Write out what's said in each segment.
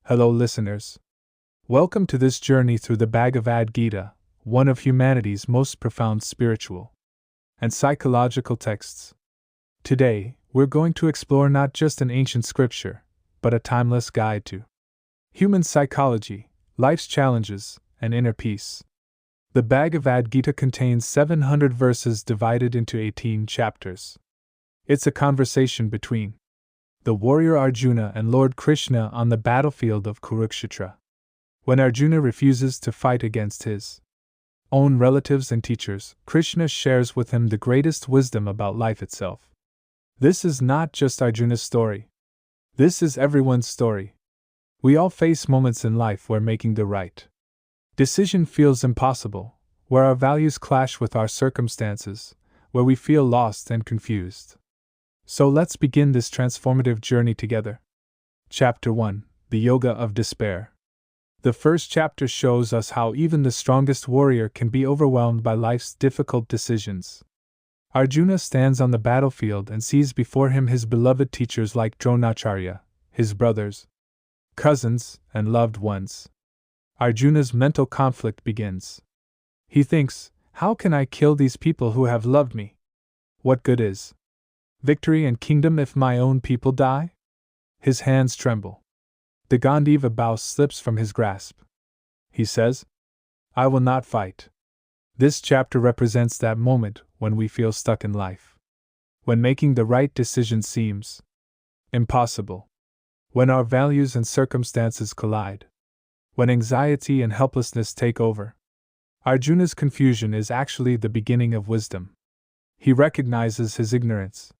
Hello, listeners. Welcome to this journey through the Bhagavad Gita, one of humanity's most profound spiritual and psychological texts. Today, we're going to explore not just an ancient scripture, but a timeless guide to human psychology, life's challenges, and inner peace. The Bhagavad Gita contains 700 verses divided into 18 chapters. It's a conversation between the warrior Arjuna and Lord Krishna on the battlefield of Kurukshetra. When Arjuna refuses to fight against his own relatives and teachers, Krishna shares with him the greatest wisdom about life itself. This is not just Arjuna's story. This is everyone's story. We all face moments in life where making the right decision feels impossible, where our values clash with our circumstances, where we feel lost and confused. So let's begin this transformative journey together. Chapter 1: The Yoga of Despair. The first chapter shows us how even the strongest warrior can be overwhelmed by life's difficult decisions. Arjuna stands on the battlefield and sees before him his beloved teachers like Dronacharya, his brothers, cousins, and loved ones. Arjuna's mental conflict begins. He thinks, how can I kill these people who have loved me? What good is victory and kingdom if my own people die? His hands tremble. The Gandiva bow slips from his grasp. He says, I will not fight. This chapter represents that moment when we feel stuck in life. When making the right decision seems impossible. When our values and circumstances collide. When anxiety and helplessness take over. Arjuna's confusion is actually the beginning of wisdom. He recognizes his ignorance.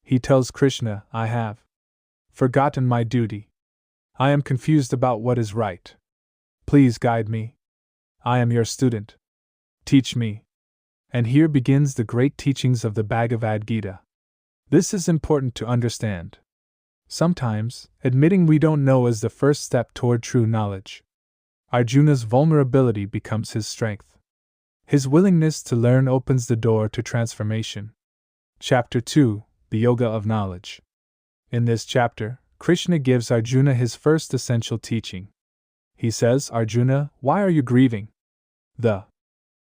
He tells Krishna, I have forgotten my duty. I am confused about what is right. Please guide me. I am your student. Teach me. And here begins the great teachings of the Bhagavad Gita. This is important to understand. Sometimes, admitting we don't know is the first step toward true knowledge. Arjuna's vulnerability becomes his strength. His willingness to learn opens the door to transformation. Chapter 2: The Yoga of Knowledge. In this chapter, Krishna gives Arjuna his first essential teaching. He says, Arjuna, why are you grieving? The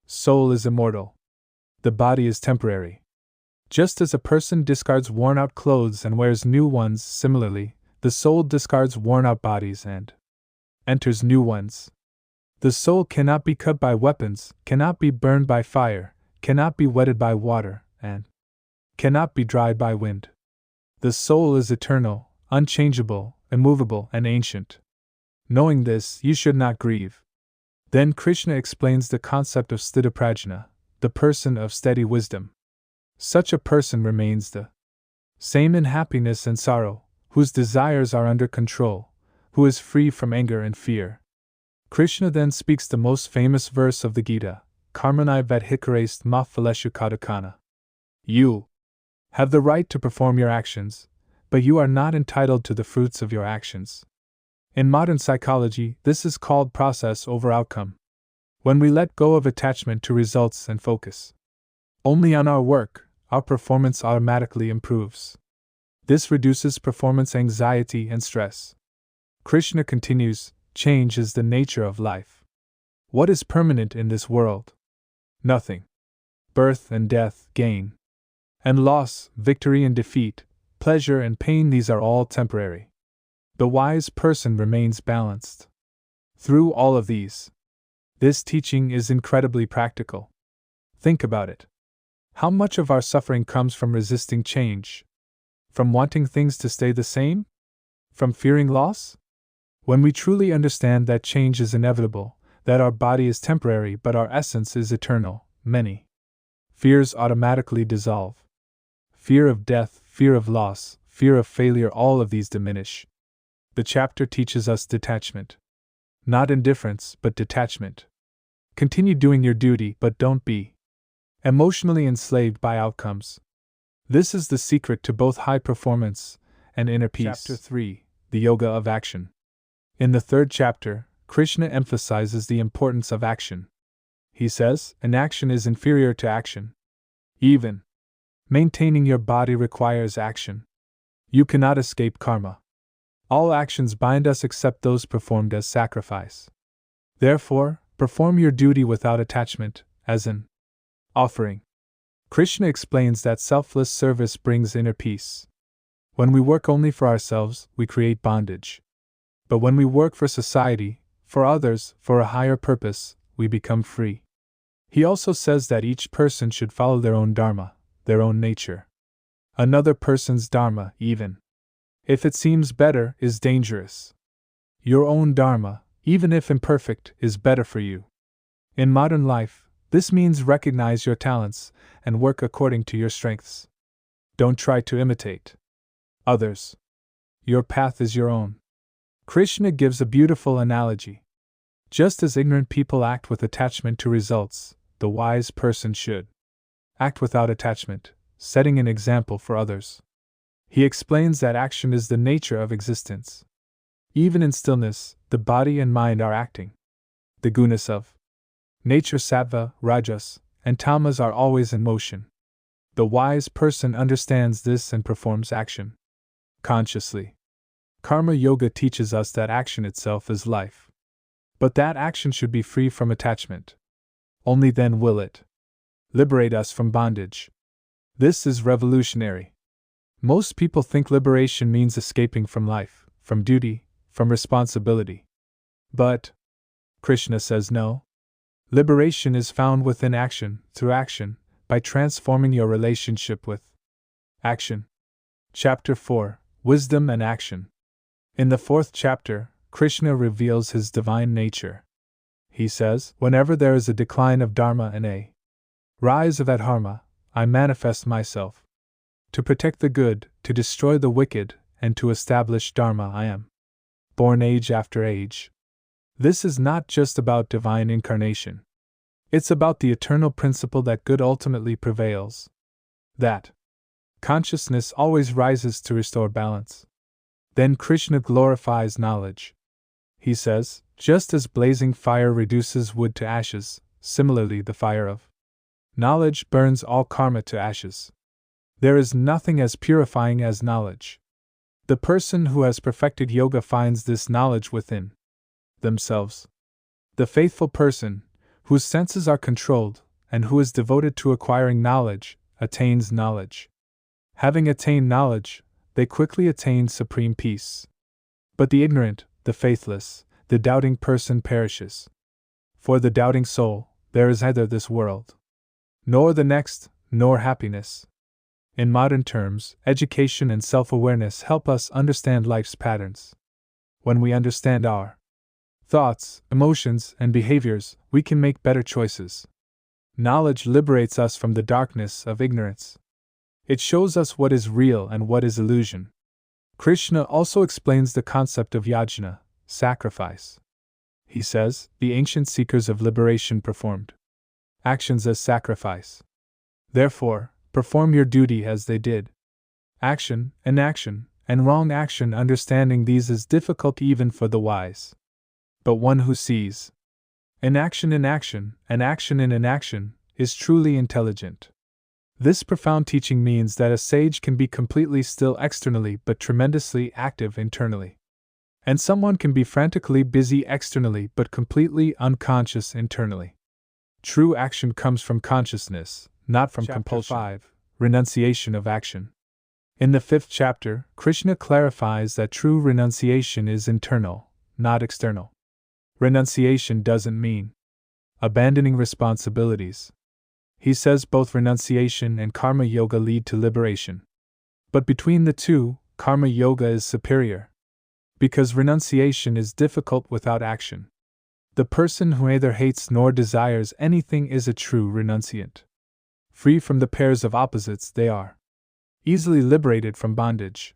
soul is immortal. The body is temporary. Just as a person discards worn-out clothes and wears new ones, similarly, the soul discards worn-out bodies and enters new ones. The soul cannot be cut by weapons, cannot be burned by fire, cannot be wetted by water, and cannot be dried by wind. The soul is eternal, unchangeable, immovable, and ancient. Knowing this, you should not grieve. Then Krishna explains the concept of sthitaprajna, the person of steady wisdom. Such a person remains the same in happiness and sorrow, whose desires are under control, who is free from anger and fear. Krishna then speaks the most famous verse of the Gita, Karmanai vadhikarast ma phaleshu kadakana. You have the right to perform your actions, but you are not entitled to the fruits of your actions. In modern psychology, this is called process over outcome. When we let go of attachment to results and focus only on our work, our performance automatically improves. This reduces performance anxiety and stress. Krishna continues, change is the nature of life. What is permanent in this world? Nothing. Birth and death, gain and loss, victory and defeat, pleasure and pain, these are all temporary. The wise person remains balanced through all of these. This teaching is incredibly practical. Think about it. How much of our suffering comes from resisting change? From wanting things to stay the same? From fearing loss? When we truly understand that change is inevitable, that our body is temporary but our essence is eternal, many fears automatically dissolve. Fear of death, fear of loss, fear of failure, all of these diminish. The chapter teaches us detachment. Not indifference, but detachment. Continue doing your duty, but don't be emotionally enslaved by outcomes. This is the secret to both high performance and inner peace. Chapter 3: The Yoga of Action. In the third chapter, Krishna emphasizes the importance of action. He says, inaction is inferior to action. Even maintaining your body requires action. You cannot escape karma. All actions bind us except those performed as sacrifice. Therefore, perform your duty without attachment, as an offering. Krishna explains that selfless service brings inner peace. When we work only for ourselves, we create bondage. But when we work for society, for others, for a higher purpose, we become free. He also says that each person should follow their own dharma, their own nature. Another person's dharma, even if it seems better, is dangerous. Your own dharma, even if imperfect, is better for you. In modern life, this means recognize your talents and work according to your strengths. Don't try to imitate others. Your path is your own. Krishna gives a beautiful analogy. Just as ignorant people act with attachment to results, the wise person should act without attachment, setting an example for others. He explains that action is the nature of existence. Even in stillness, the body and mind are acting. The gunas of nature, sattva, rajas, and tamas, are always in motion. The wise person understands this and performs action consciously. Karma Yoga teaches us that action itself is life. But that action should be free from attachment. Only then will it liberate us from bondage. This is revolutionary. Most people think liberation means escaping from life, from duty, from responsibility. But Krishna says no. Liberation is found within action, through action, by transforming your relationship with action. Chapter 4: Wisdom and Action. In the 4th chapter, Krishna reveals his divine nature. He says, "Whenever there is a decline of dharma and a rise of adharma, I manifest myself. To protect the good, to destroy the wicked, and to establish dharma I am born age after age." This is not just about divine incarnation. It's about the eternal principle that good ultimately prevails. That consciousness always rises to restore balance. Then Krishna glorifies knowledge. He says, just as blazing fire reduces wood to ashes, similarly the fire of knowledge burns all karma to ashes. There is nothing as purifying as knowledge. The person who has perfected yoga finds this knowledge within themselves. The faithful person, whose senses are controlled, and who is devoted to acquiring knowledge, attains knowledge. Having attained knowledge, they quickly attain supreme peace. But the ignorant, the faithless, the doubting person perishes. For the doubting soul, there is neither this world, nor the next, nor happiness. In modern terms, education and self-awareness help us understand life's patterns. When we understand our thoughts, emotions, and behaviors, we can make better choices. Knowledge liberates us from the darkness of ignorance. It shows us what is real and what is illusion. Krishna also explains the concept of yajna, sacrifice. He says, the ancient seekers of liberation performed actions as sacrifice. Therefore, perform your duty as they did. Action, inaction, and wrong action, understanding these is difficult even for the wise. But one who sees inaction in action, and action in inaction, is truly intelligent. This profound teaching means that a sage can be completely still externally but tremendously active internally. And someone can be frantically busy externally but completely unconscious internally. True action comes from consciousness, not from compulsion. 5. Renunciation of action. In the 5th chapter, Krishna clarifies that true renunciation is internal, not external. Renunciation doesn't mean abandoning responsibilities. He says both renunciation and karma yoga lead to liberation. But between the two, karma yoga is superior. Because renunciation is difficult without action. The person who neither hates nor desires anything is a true renunciant. Free from the pairs of opposites, they are easily liberated from bondage.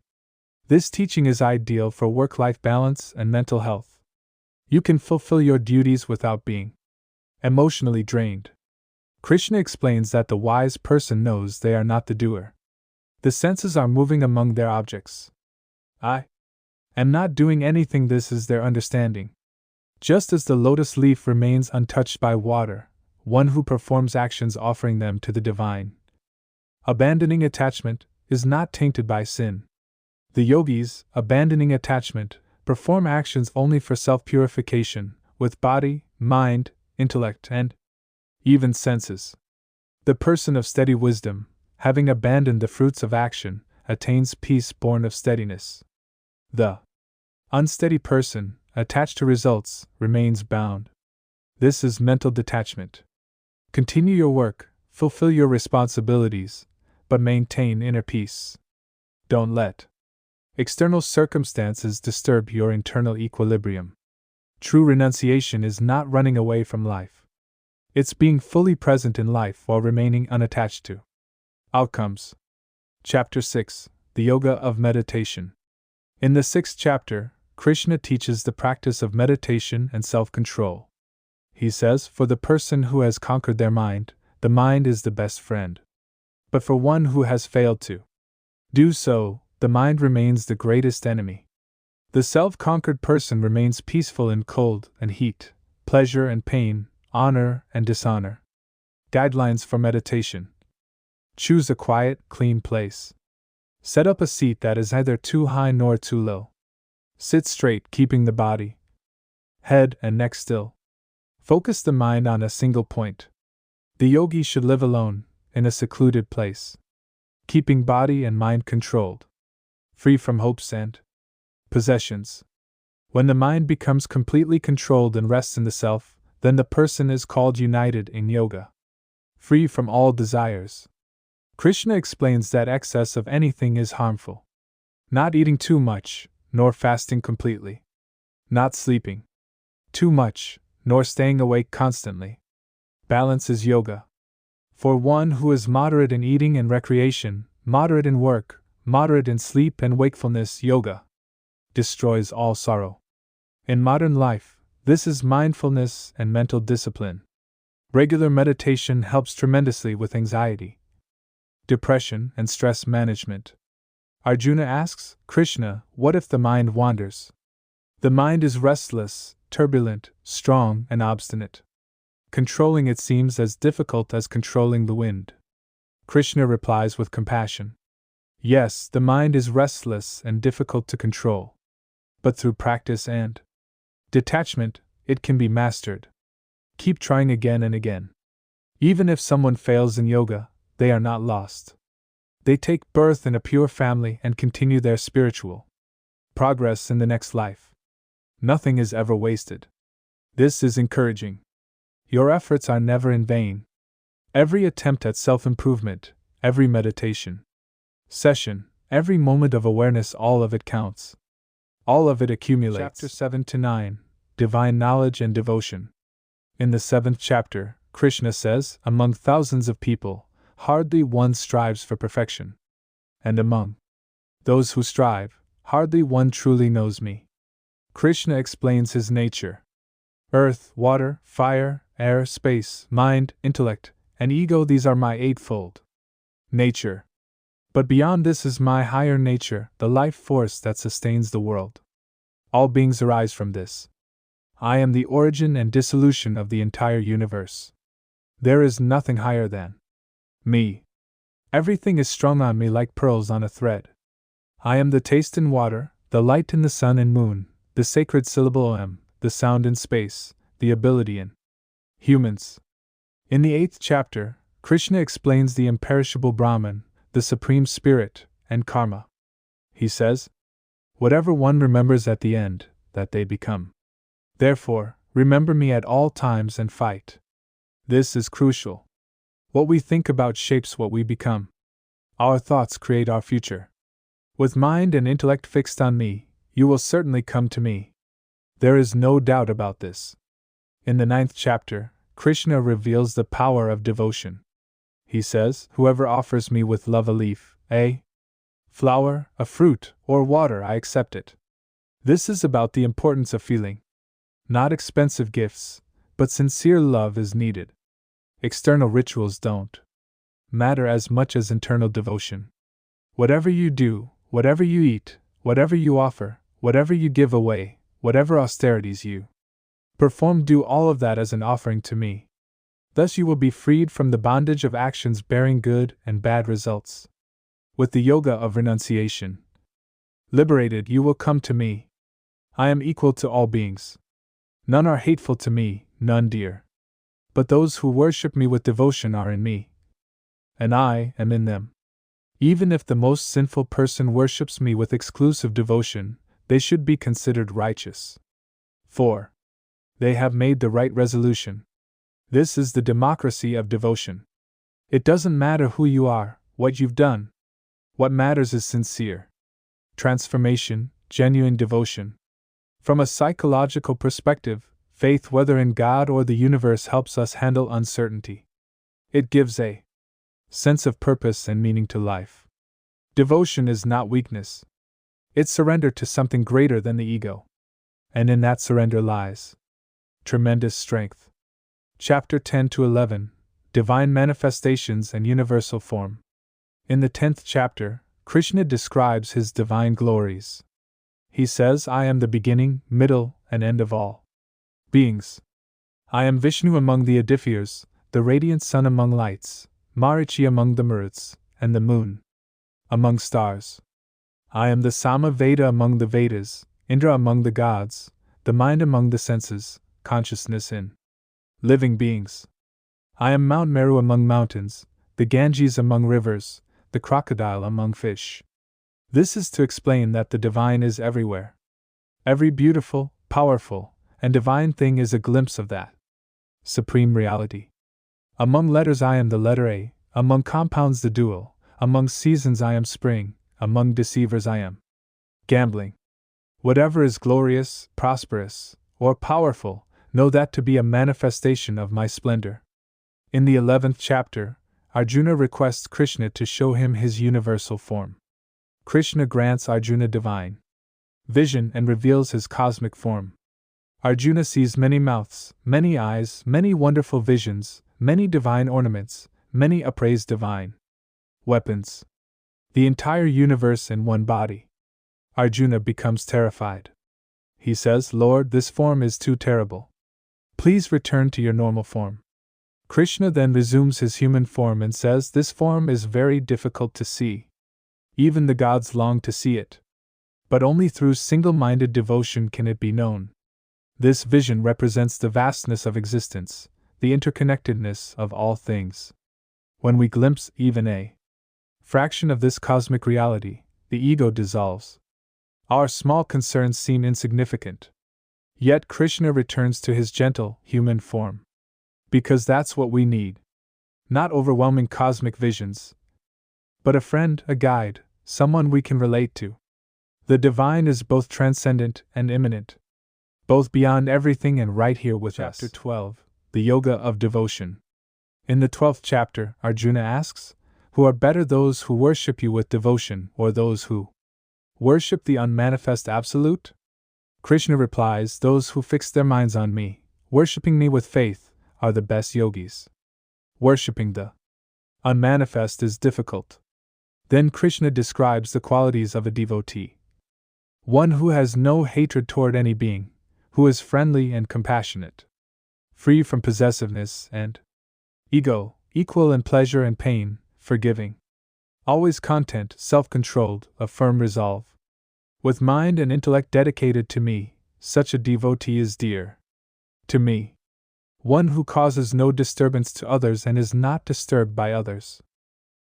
This teaching is ideal for work-life balance and mental health. You can fulfill your duties without being emotionally drained. Krishna explains that the wise person knows they are not the doer. The senses are moving among their objects. I am not doing anything, this is their understanding. Just as the lotus leaf remains untouched by water, one who performs actions offering them to the divine, abandoning attachment, is not tainted by sin. The yogis, abandoning attachment, perform actions only for self-purification, with body, mind, intellect, and even senses. The person of steady wisdom, having abandoned the fruits of action, attains peace born of steadiness. The unsteady person, attached to results, remains bound. This is mental detachment. Continue your work, fulfill your responsibilities, but maintain inner peace. Don't let external circumstances disturb your internal equilibrium. True renunciation is not running away from life. It's being fully present in life while remaining unattached to outcomes. Chapter 6: The Yoga of Meditation. In the 6th chapter, Krishna teaches the practice of meditation and self-control. He says, for the person who has conquered their mind, the mind is the best friend. But for one who has failed to do so, the mind remains the greatest enemy. The self-conquered person remains peaceful in cold and heat, pleasure and pain, honor and dishonor. Guidelines for meditation. Choose a quiet, clean place. Set up a seat that is neither too high nor too low. Sit straight, keeping the body, head, and neck still. Focus the mind on a single point. The yogi should live alone, in a secluded place, keeping body and mind controlled, free from hopes and possessions. When the mind becomes completely controlled and rests in the self, then the person is called united in yoga, free from all desires. Krishna explains that excess of anything is harmful. Not eating too much, nor fasting completely. Not sleeping too much, nor staying awake constantly. Balance is yoga. For one who is moderate in eating and recreation, moderate in work, moderate in sleep and wakefulness, yoga destroys all sorrow. In modern life, this is mindfulness and mental discipline. Regular meditation helps tremendously with anxiety, depression, and stress management. Arjuna asks, Krishna, what if the mind wanders? The mind is restless, turbulent, strong, and obstinate. Controlling it seems as difficult as controlling the wind. Krishna replies with compassion. Yes, the mind is restless and difficult to control. But through practice and detachment, it can be mastered. Keep trying again and again. Even if someone fails in yoga, they are not lost. They take birth in a pure family and continue their spiritual progress in the next life. Nothing is ever wasted. This is encouraging. Your efforts are never in vain. Every attempt at self-improvement, every meditation session, every moment of awareness, all of it counts. All of it accumulates. Chapter 7-9, Divine Knowledge and Devotion. In the 7th chapter, Krishna says, among thousands of people, hardly one strives for perfection. And among those who strive, hardly one truly knows me. Krishna explains his nature. Earth, water, fire, air, space, mind, intellect, and ego, these are my eightfold nature. But beyond this is my higher nature, the life force that sustains the world. All beings arise from this. I am the origin and dissolution of the entire universe. There is nothing higher than me. Everything is strung on me like pearls on a thread. I am the taste in water, the light in the sun and moon, the sacred syllable Om, the sound in space, the ability in humans. In the 8th chapter, Krishna explains the imperishable Brahman, the Supreme Spirit, and karma. He says, whatever one remembers at the end, that they become. Therefore, remember me at all times and fight. This is crucial. What we think about shapes what we become. Our thoughts create our future. With mind and intellect fixed on me, you will certainly come to me. There is no doubt about this. In the 9th chapter, Krishna reveals the power of devotion. He says, whoever offers me with love a leaf, a flower, a fruit, or water, I accept it. This is about the importance of feeling. Not expensive gifts, but sincere love is needed. External rituals don't matter as much as internal devotion. Whatever you do, whatever you eat, whatever you offer, whatever you give away, whatever austerities you perform, do all of that as an offering to me. Thus you will be freed from the bondage of actions bearing good and bad results. With the yoga of renunciation, Liberated, you will come to me. I am equal to all beings. None are hateful to me, none dear. But those who worship me with devotion are in me, and I am in them. Even if the most sinful person worships me with exclusive devotion, they should be considered righteous. 4. They have made the right resolution. This is the democracy of devotion. It doesn't matter who you are, what you've done. What matters is sincere transformation, genuine devotion. From a psychological perspective, faith, whether in God or the universe, helps us handle uncertainty. It gives a sense of purpose and meaning to life. Devotion is not weakness. It's surrender to something greater than the ego. And in that surrender lies tremendous strength. Chapter 10-11, Divine Manifestations and Universal Form. In the 10th chapter, Krishna describes his divine glories. He says, I am the beginning, middle, and end of all beings. I am Vishnu among the Adithyas, the radiant sun among lights, Marichi among the Maruts, and the moon among stars. I am the Sama Veda among the Vedas, Indra among the gods, the mind among the senses, consciousness in living beings. I am Mount Meru among mountains, the Ganges among rivers, the crocodile among fish. This is to explain that the divine is everywhere. Every beautiful, powerful, and divine thing is a glimpse of that supreme reality. Among letters I am the letter A, among compounds the dual, among seasons I am spring, among deceivers I am gambling. Whatever is glorious, prosperous, or powerful, know that to be a manifestation of my splendor. In the 11th chapter, Arjuna requests Krishna to show him his universal form. Krishna grants Arjuna divine vision and reveals his cosmic form. Arjuna sees many mouths, many eyes, many wonderful visions, many divine ornaments, many upraised divine weapons. The entire universe in one body. Arjuna becomes terrified. He says, Lord, this form is too terrible. Please return to your normal form. Krishna then resumes his human form and says, this form is very difficult to see. Even the gods long to see it. But only through single-minded devotion can it be known. This vision represents the vastness of existence, the interconnectedness of all things. When we glimpse even a fraction of this cosmic reality, the ego dissolves. Our small concerns seem insignificant. Yet Krishna returns to his gentle, human form. Because that's what we need. Not overwhelming cosmic visions, but a friend, a guide, someone we can relate to. The divine is both transcendent and immanent, both beyond everything and right here with us. Chapter 12, The Yoga of Devotion. In the 12th chapter, Arjuna asks, who are better, those who worship you with devotion or those who worship the unmanifest Absolute? Krishna replies, those who fix their minds on me, worshipping me with faith, are the best yogis. Worshipping the unmanifest is difficult. Then Krishna describes the qualities of a devotee. One who has no hatred toward any being, who is friendly and compassionate, free from possessiveness and ego, equal in pleasure and pain, forgiving, always content, self-controlled, of firm resolve. With mind and intellect dedicated to me, such a devotee is dear to me. One who causes no disturbance to others and is not disturbed by others.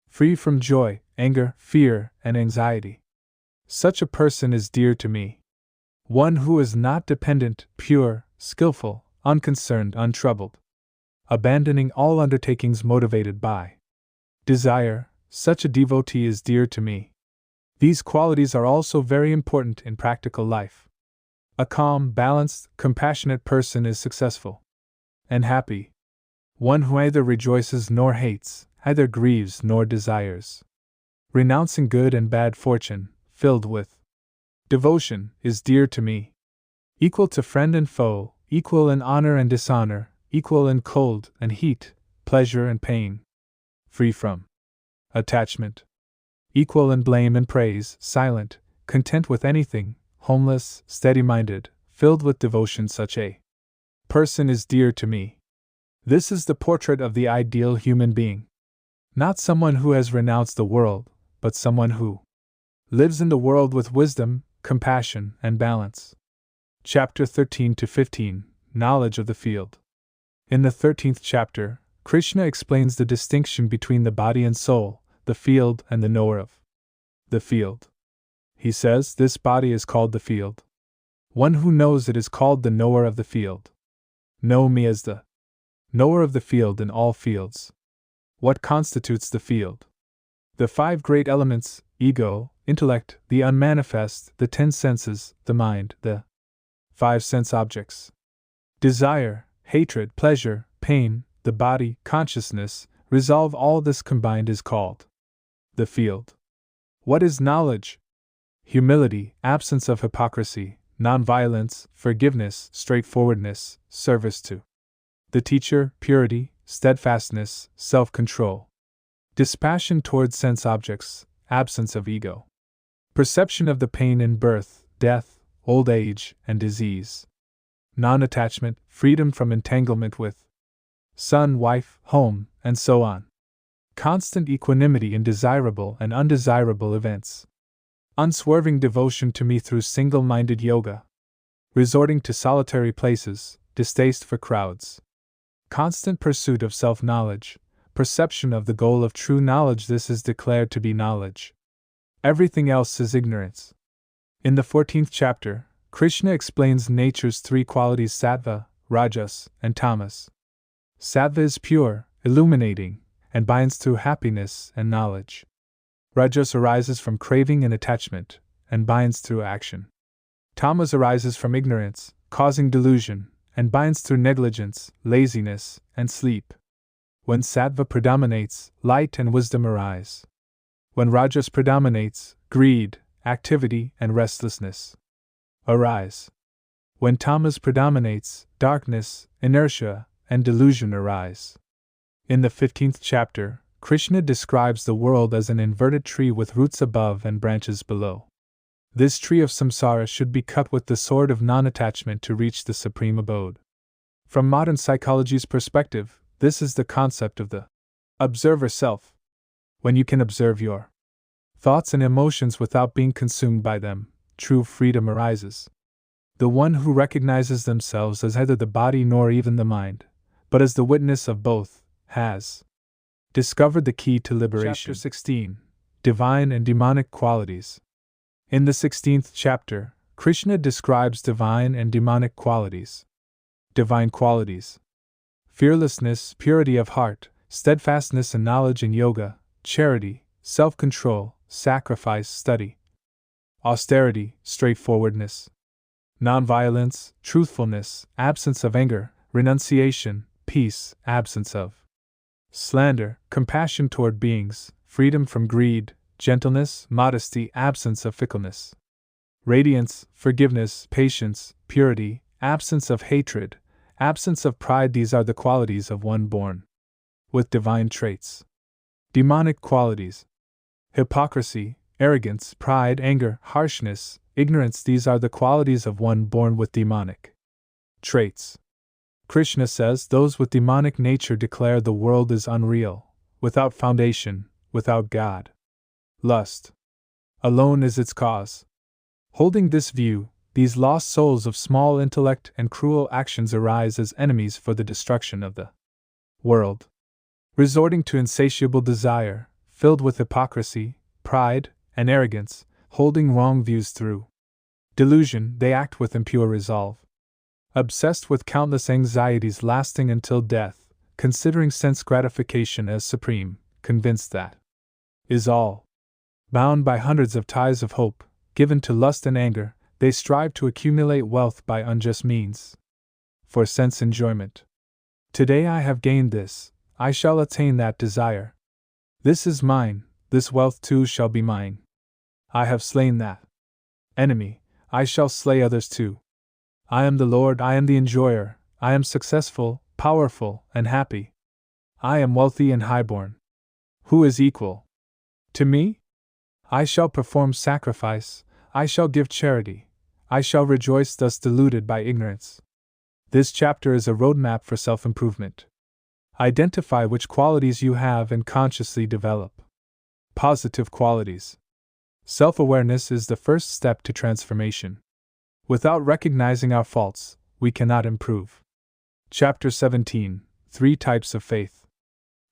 Free from joy, anger, fear, and anxiety. Such a person is dear to me. One who is not dependent, pure, skillful, unconcerned, untroubled. Abandoning all undertakings motivated by desire, such a devotee is dear to me. These qualities are also very important in practical life. A calm, balanced, compassionate person is successful and happy. One who either rejoices nor hates, either grieves nor desires. Renouncing good and bad fortune, filled with devotion, is dear to me. Equal to friend and foe, equal in honor and dishonor, equal in cold and heat, pleasure and pain. Free from attachment. Equal in blame and praise, silent, content with anything, homeless, steady-minded, filled with devotion. Such a person is dear to me. This is the portrait of the ideal human being. Not someone who has renounced the world, but someone who lives in the world with wisdom, compassion, and balance. Chapter 13 to 15, Knowledge of the Field. In the 13th chapter, Krishna explains the distinction between the body and soul, the field and the knower of the field. He says this body is called the field. One who knows it is called the knower of the field. Know me as the knower of the field in all fields. What constitutes the field? The 5 great elements: ego, intellect, the unmanifest, the 10 senses, the mind, the 5 sense objects. Desire, hatred, pleasure, pain, the body, consciousness, resolve, all this combined is called the field. What is knowledge? Humility, absence of hypocrisy, nonviolence, forgiveness, straightforwardness, service to the teacher, purity, steadfastness, self-control. Dispassion towards sense objects, absence of ego. Perception of the pain in birth, death, old age, and disease. Non-attachment, freedom from entanglement with son, wife, home, and so on. Constant equanimity in desirable and undesirable events. Unswerving devotion to me through single-minded yoga. Resorting to solitary places, distaste for crowds. Constant pursuit of self-knowledge, perception of the goal of true knowledge. This is declared to be knowledge. Everything else is ignorance. In the 14th chapter, Krishna explains nature's 3 qualities: sattva, rajas, and tamas. Sattva is pure, illuminating, and binds through happiness and knowledge. Rajas arises from craving and attachment, and binds through action. Tamas arises from ignorance, causing delusion, and binds through negligence, laziness, and sleep. When sattva predominates, light and wisdom arise. When rajas predominates, greed, activity, and restlessness arise. When tamas predominates, darkness, inertia, and delusion arise. In the 15th chapter, Krishna describes the world as an inverted tree with roots above and branches below. This tree of samsara should be cut with the sword of non-attachment to reach the supreme abode. From modern psychology's perspective, this is the concept of the observer self. When you can observe your thoughts and emotions without being consumed by them, true freedom arises. The one who recognizes themselves as neither the body nor even the mind, but as the witness of both, has discovered the key to liberation. Chapter 16, Divine and Demonic Qualities. In the 16th chapter, Krishna describes divine and demonic qualities. Divine qualities: fearlessness, purity of heart, steadfastness and knowledge in yoga, charity, self-control, sacrifice, study, austerity, straightforwardness, nonviolence, truthfulness, absence of anger, renunciation, peace, absence of slander, compassion toward beings, freedom from greed, gentleness, modesty, absence of fickleness, radiance, forgiveness, patience, purity, absence of hatred, absence of pride. These are the qualities of one born with divine traits. Demonic qualities: hypocrisy, arrogance, pride, anger, harshness, ignorance. These are the qualities of one born with demonic traits. Krishna says those with demonic nature declare the world is unreal, without foundation, without God. Lust alone is its cause. Holding this view, these lost souls of small intellect and cruel actions arise as enemies for the destruction of the world. Resorting to insatiable desire, filled with hypocrisy, pride, and arrogance, holding wrong views through delusion, they act with impure resolve. Obsessed with countless anxieties lasting until death, considering sense gratification as supreme, convinced that is all. Bound by hundreds of ties of hope, given to lust and anger, they strive to accumulate wealth by unjust means. For sense enjoyment. Today I have gained this, I shall attain that desire. This is mine, this wealth too shall be mine. I have slain that enemy, I shall slay others too. I am the Lord, I am the enjoyer, I am successful, powerful, and happy. I am wealthy and highborn. Who is equal to me? I shall perform sacrifice, I shall give charity, I shall rejoice. Thus deluded by ignorance. This chapter is a roadmap for self-improvement. Identify which qualities you have and consciously develop. Positive qualities. Self-awareness is the first step to transformation. Without recognizing our faults, we cannot improve. Chapter 17: Three Types of Faith.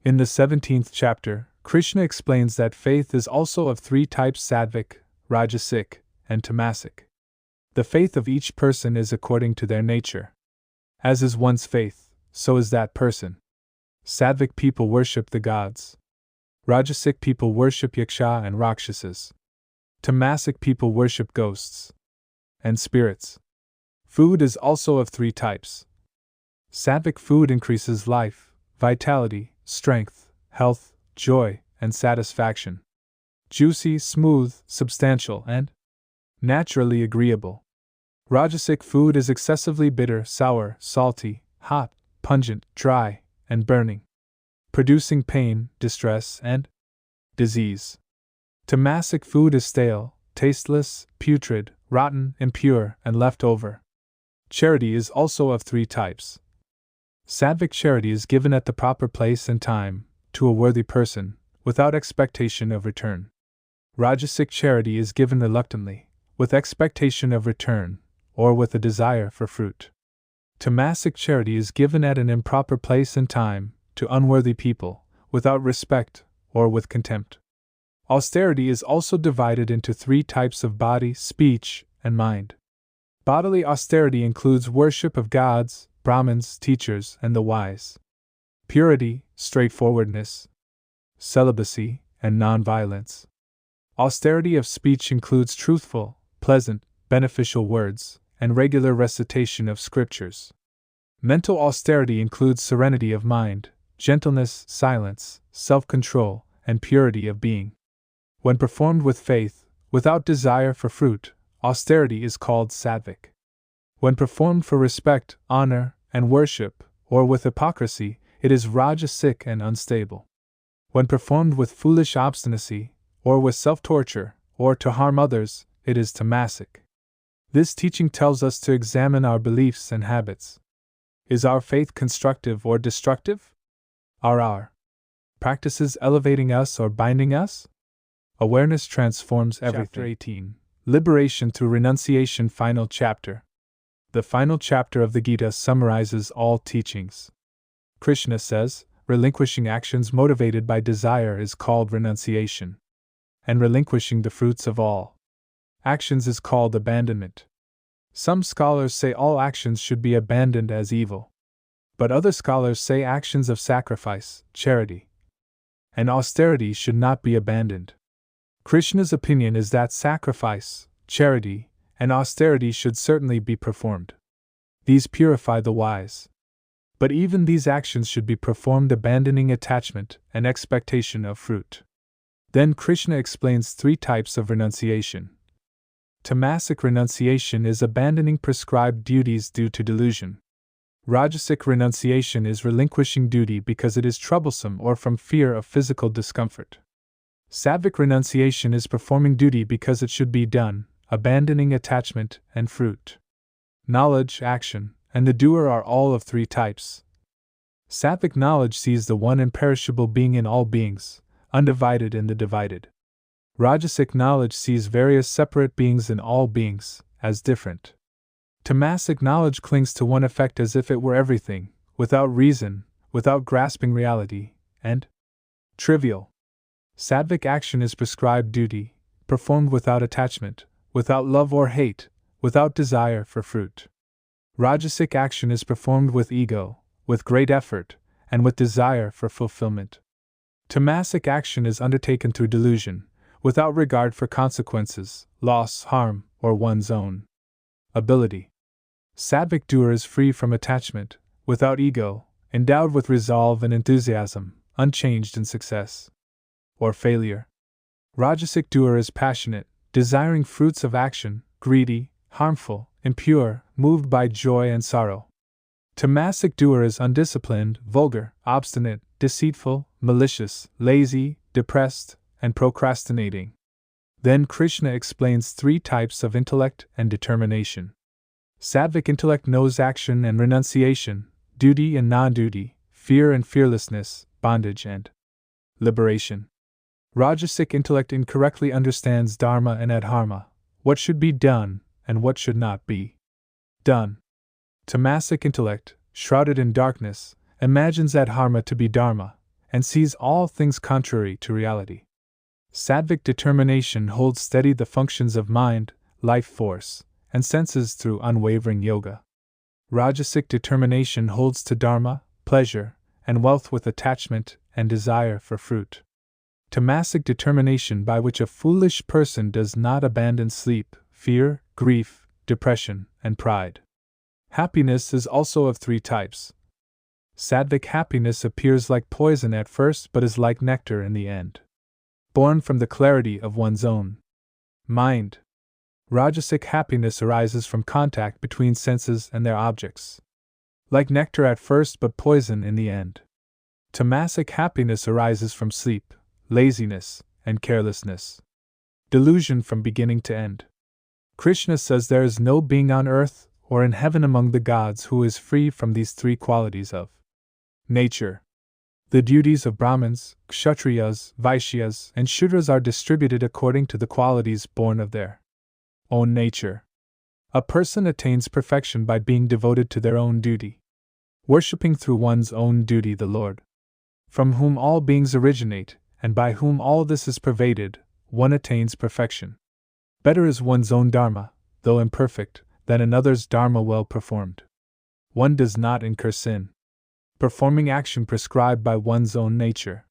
In the 17th chapter, Krishna explains that faith is also of three types: sattvic, rajasic, and tamasic. The faith of each person is according to their nature. As is one's faith, so is that person. Sattvic people worship the gods. Rajasic people worship yaksha and rakshasas. Tamasic people worship ghosts and spirits. Food is also of three types. Sattvic food increases life, vitality, strength, health, joy, and satisfaction. Juicy, smooth, substantial, and naturally agreeable. Rajasic food is excessively bitter, sour, salty, hot, pungent, dry, and burning, producing pain, distress, and disease. Tamasic food is stale, tasteless, putrid, rotten, impure, and left over. Charity is also of three types. Sattvic charity is given at the proper place and time, to a worthy person, without expectation of return. Rajasic charity is given reluctantly, with expectation of return, or with a desire for fruit. Tamasic charity is given at an improper place and time, to unworthy people, without respect, or with contempt. Austerity is also divided into three types of body, speech, and mind. Bodily austerity includes worship of gods, Brahmins, teachers, and the wise. Purity, straightforwardness, celibacy, and non-violence. Austerity of speech includes truthful, pleasant, beneficial words, and regular recitation of scriptures. Mental austerity includes serenity of mind, gentleness, silence, self-control, and purity of being. When performed with faith, without desire for fruit, austerity is called sattvic. When performed for respect, honor, and worship, or with hypocrisy, it is rajasic and unstable. When performed with foolish obstinacy, or with self-torture, or to harm others, it is tamasic. This teaching tells us to examine our beliefs and habits. Is our faith constructive or destructive? Are our practices elevating us or binding us? Awareness transforms everything. Chapter 18. Liberation through Renunciation. Final chapter. The final chapter of the Gita summarizes all teachings. Krishna says, relinquishing actions motivated by desire is called renunciation, and relinquishing the fruits of all actions is called abandonment. Some scholars say all actions should be abandoned as evil, but other scholars say actions of sacrifice, charity, and austerity should not be abandoned. Krishna's opinion is that sacrifice, charity, and austerity should certainly be performed. These purify the wise. But even these actions should be performed abandoning attachment and expectation of fruit. Then Krishna explains three types of renunciation. Tamasic renunciation is abandoning prescribed duties due to delusion. Rajasic renunciation is relinquishing duty because it is troublesome or from fear of physical discomfort. Sattvic renunciation is performing duty because it should be done, abandoning attachment and fruit. Knowledge, action, and the doer are all of three types. Sattvic knowledge sees the one imperishable being in all beings, undivided in the divided. Rajasic knowledge sees various separate beings in all beings, as different. Tamasic knowledge clings to one effect as if it were everything, without reason, without grasping reality, and trivial. Sattvic action is prescribed duty, performed without attachment, without love or hate, without desire for fruit. Rajasic action is performed with ego, with great effort, and with desire for fulfillment. Tamasic action is undertaken through delusion, without regard for consequences, loss, harm, or one's own ability. Sattvic doer is free from attachment, without ego, endowed with resolve and enthusiasm, unchanged in success or failure. Rajasic doer is passionate, desiring fruits of action, greedy, harmful, impure, moved by joy and sorrow. Tamasic doer is undisciplined, vulgar, obstinate, deceitful, malicious, lazy, depressed, and procrastinating. Then Krishna explains three types of intellect and determination. Sattvic intellect knows action and renunciation, duty and non-duty, fear and fearlessness, bondage and liberation. Rajasic intellect incorrectly understands dharma and adharma, what should be done and what should not be done. Tamasic intellect, shrouded in darkness, imagines adharma to be dharma, and sees all things contrary to reality. Sattvic determination holds steady the functions of mind, life force, and senses through unwavering yoga. Rajasic determination holds to dharma, pleasure, and wealth with attachment and desire for fruit. Tamasic determination by which a foolish person does not abandon sleep, fear, grief, depression, and pride. Happiness is also of three types. Sattvic happiness appears like poison at first but is like nectar in the end. Born from the clarity of one's own mind. Rajasic happiness arises from contact between senses and their objects. Like nectar at first but poison in the end. Tamasic happiness arises from sleep, laziness, and carelessness. Delusion from beginning to end. Krishna says there is no being on earth or in heaven among the gods who is free from these three qualities of nature. The duties of Brahmins, Kshatriyas, Vaishyas, and Shudras are distributed according to the qualities born of their own nature. A person attains perfection by being devoted to their own duty, worshipping through one's own duty the Lord, from whom all beings originate, and by whom all this is pervaded. One attains perfection. Better is one's own dharma, though imperfect, than another's dharma well performed. One does not incur sin, performing action prescribed by one's own nature.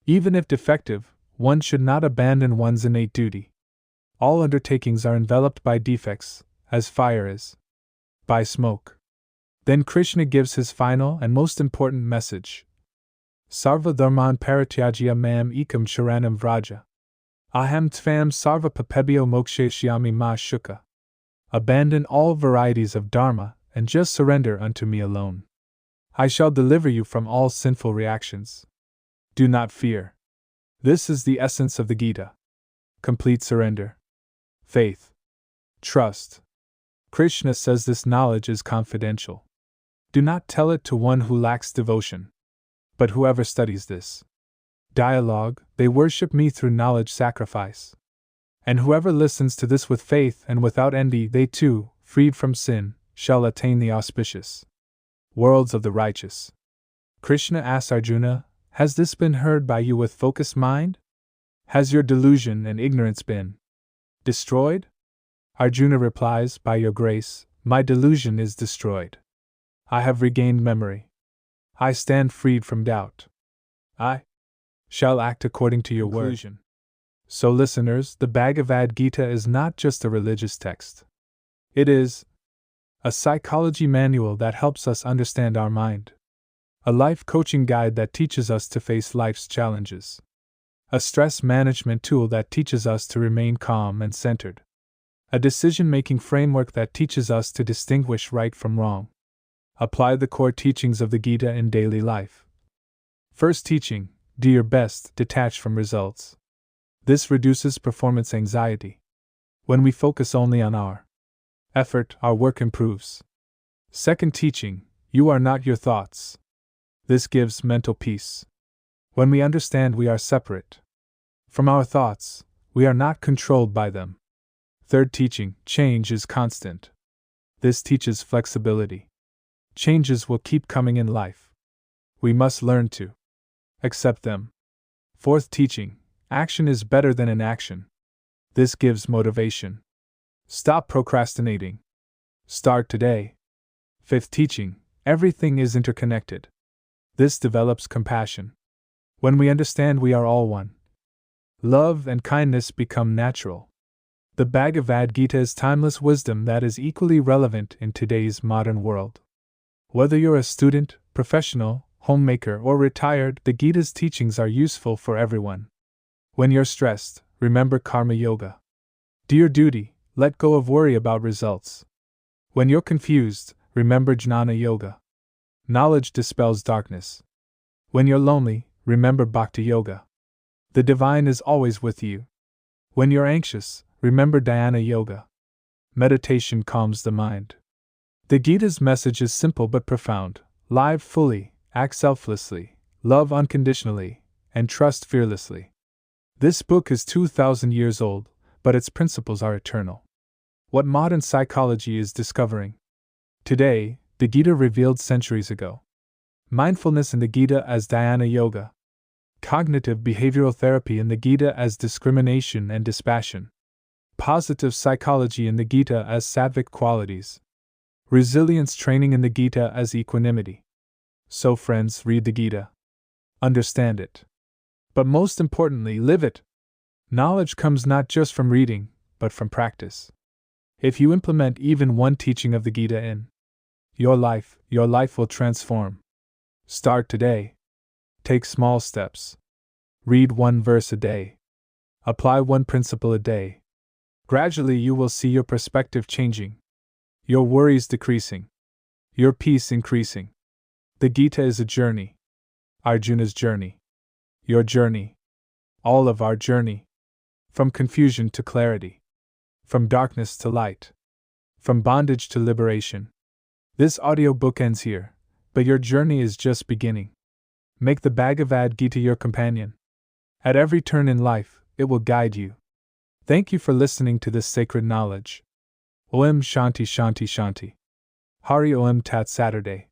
Even if defective, one should not abandon one's innate duty. All undertakings are enveloped by defects, as fire is by smoke. Then Krishna gives his final and most important message. Sarva dharman parityajya mam ekam sharanam vraja. Aham tvam sarva papebhyo mokshayashyami ma shuka. Abandon all varieties of dharma and just surrender unto me alone. I shall deliver you from all sinful reactions. Do not fear. This is the essence of the Gita. Complete surrender. Faith. Trust. Krishna says this knowledge is confidential. Do not tell it to one who lacks devotion. But whoever studies this dialogue, they worship me through knowledge sacrifice. And whoever listens to this with faith and without envy, they too, freed from sin, shall attain the auspicious worlds of the righteous. Krishna asks Arjuna, has this been heard by you with focused mind? Has your delusion and ignorance been destroyed? Arjuna replies, by your grace, my delusion is destroyed. I have regained memory. I stand freed from doubt. I shall act according to your word. So listeners, the Bhagavad Gita is not just a religious text. It is a psychology manual that helps us understand our mind. A life coaching guide that teaches us to face life's challenges. A stress management tool that teaches us to remain calm and centered. A decision-making framework that teaches us to distinguish right from wrong. Apply the core teachings of the Gita in daily life. First teaching, do your best, detach from results. This reduces performance anxiety. When we focus only on our effort, our work improves. Second teaching, you are not your thoughts. This gives mental peace. When we understand we are separate from our thoughts, we are not controlled by them. Third teaching, change is constant. This teaches flexibility. Changes will keep coming in life. We must learn to accept them. Fourth teaching, action is better than inaction. This gives motivation. Stop procrastinating. Start today. Fifth teaching, everything is interconnected. This develops compassion. When we understand we are all one, love and kindness become natural. The Bhagavad Gita is timeless wisdom that is equally relevant in today's modern world. Whether you're a student, professional, homemaker, or retired, the Gita's teachings are useful for everyone. When you're stressed, remember Karma Yoga. Do your duty, let go of worry about results. When you're confused, remember Jnana Yoga. Knowledge dispels darkness. When you're lonely, remember Bhakti Yoga. The divine is always with you. When you're anxious, remember Jnana Yoga. Meditation calms the mind. The Gita's message is simple but profound. Live fully, act selflessly, love unconditionally, and trust fearlessly. This book is 2,000 years old, but its principles are eternal. What modern psychology is discovering today, the Gita revealed centuries ago. Mindfulness in the Gita as Jnana Yoga. Cognitive behavioral therapy in the Gita as discrimination and dispassion. Positive psychology in the Gita as sattvic qualities. Resilience training in the Gita as equanimity. So friends, read the Gita. Understand it. But most importantly, live it. Knowledge comes not just from reading, but from practice. If you implement even one teaching of the Gita in your life will transform. Start today. Take small steps. Read one verse a day. Apply one principle a day. Gradually you will see your perspective changing, your worries decreasing, your peace increasing. The Gita is a journey. Arjuna's journey. Your journey. All of our journey. From confusion to clarity. From darkness to light. From bondage to liberation. This audiobook ends here, but your journey is just beginning. Make the Bhagavad Gita your companion. At every turn in life, it will guide you. Thank you for listening to this sacred knowledge. Om Shanti Shanti Shanti. Hari Om Tat Saturday.